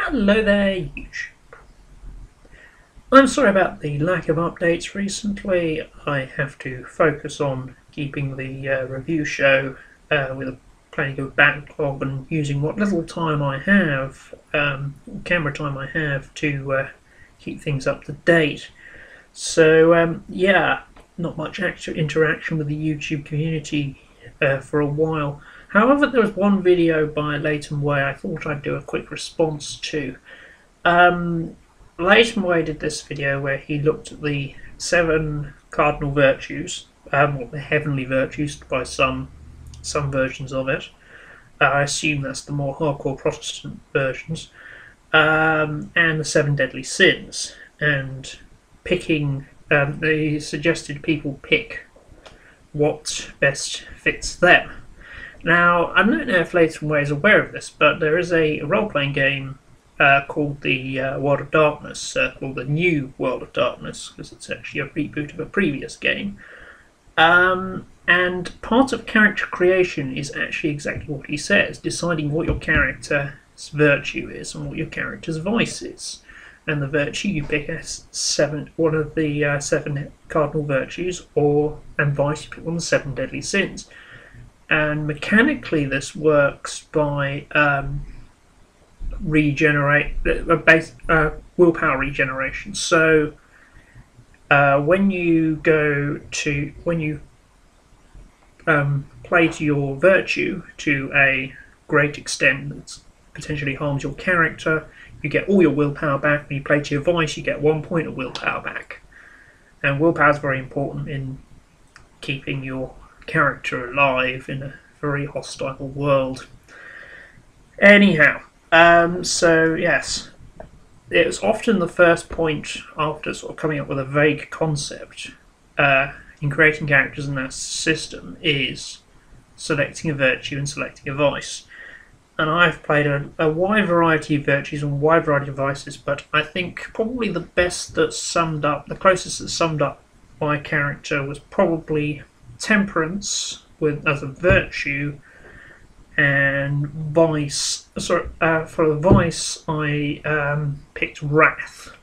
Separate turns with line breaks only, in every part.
Hello there, YouTube. I'm sorry about the lack of updates recently. I have to focus on keeping the review show with a plenty good backlog and using what little time I have, camera time I have, to keep things up to date. So yeah, not much actual interaction with the YouTube community for a while. However, there was one video by LatumWay I thought I'd do a quick response to. LatumWay did this video where he looked at the 7 cardinal virtues, or the heavenly virtues by some versions of it. I assume that's the more hardcore Protestant versions, and the 7 deadly sins. And picking, they suggested people pick what best fits them. Now, I don't know if LatumWay is aware of this, but there is a role-playing game called the World of Darkness, called the New World of Darkness, because it's actually a reboot of a previous game. And part of character creation is actually exactly what he says, deciding what your character's virtue is and what your character's vice is. And the virtue you pick as one of the 7 cardinal virtues, and vice you pick one of the 7 deadly sins. And mechanically this works by willpower regeneration. So when you play to your virtue to a great extent that potentially harms your character, you get all your willpower back. When you play to your vice, you get 1 point of willpower back. And willpower is very important in keeping your character alive in a very hostile world. Anyhow, so yes, it's often the first point after sort of coming up with a vague concept in creating characters in that system is selecting a virtue and selecting a vice. And I've played a wide variety of virtues and a wide variety of vices, but I think probably the best that summed up, the closest that summed up my character was probably temperance as a virtue, and vice. For the vice, I picked wrath,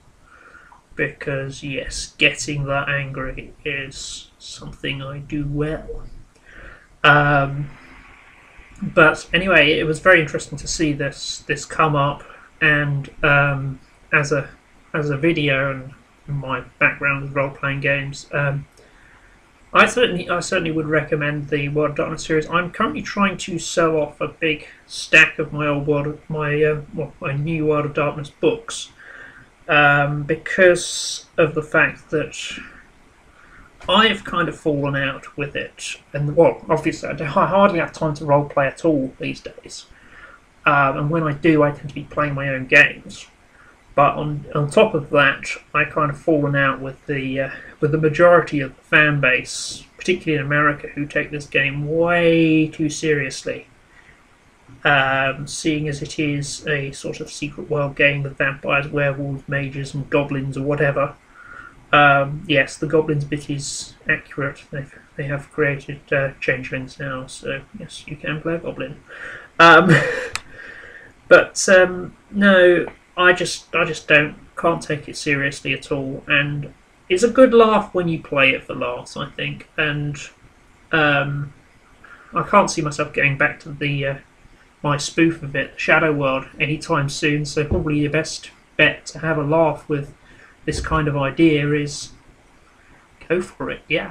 because yes, getting that angry is something I do well. But anyway, it was very interesting to see this come up, and as a video, and my background with role-playing games. I certainly would recommend the World of Darkness series. I'm currently trying to sell off a big stack of my my new World of Darkness books, because of the fact that I've kind of fallen out with it. And well, obviously I hardly have time to roleplay at all these days, and when I do, I tend to be playing my own games. But on top of that, I kind of fallen out with the majority of the fan base, particularly in America, who take this game way too seriously. Seeing as it is a sort of secret world game with vampires, werewolves, mages, and goblins, or whatever. Yes, the goblins bit is accurate. They have created changelings now, so yes, you can play a goblin. But no. I just can't take it seriously at all, and it's a good laugh when you play it for laughs, I think, and I can't see myself getting back to my spoof of it, Shadow World, anytime soon. So probably your best bet to have a laugh with this kind of idea is go for it. Yeah.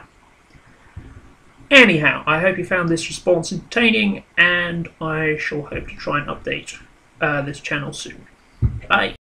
Anyhow, I hope you found this response entertaining, and I shall hope to try and update this channel soon. Bye.